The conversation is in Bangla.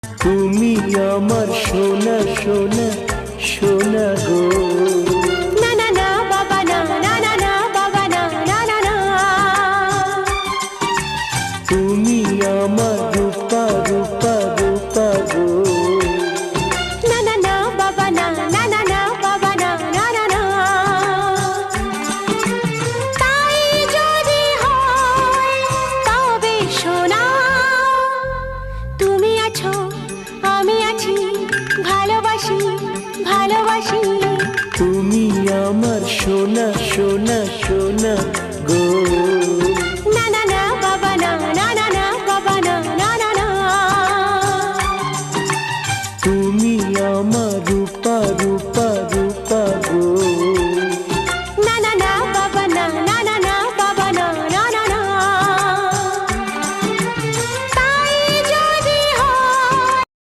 তুমি আমার সোনা সোনা সোনা গো। না না না বাবা না, না না না বাবা না, না না না। তুমি আমার রূপা রূপা রূপা গো। না না না বাবা না, না না না বাবা না, না না না। তাই যদি হয় তবে সোনা, তুমি আছো আমি আছি, ভালোবাসি ভালোবাসি। তুমি আমার সোনা সোনা সোনা গো।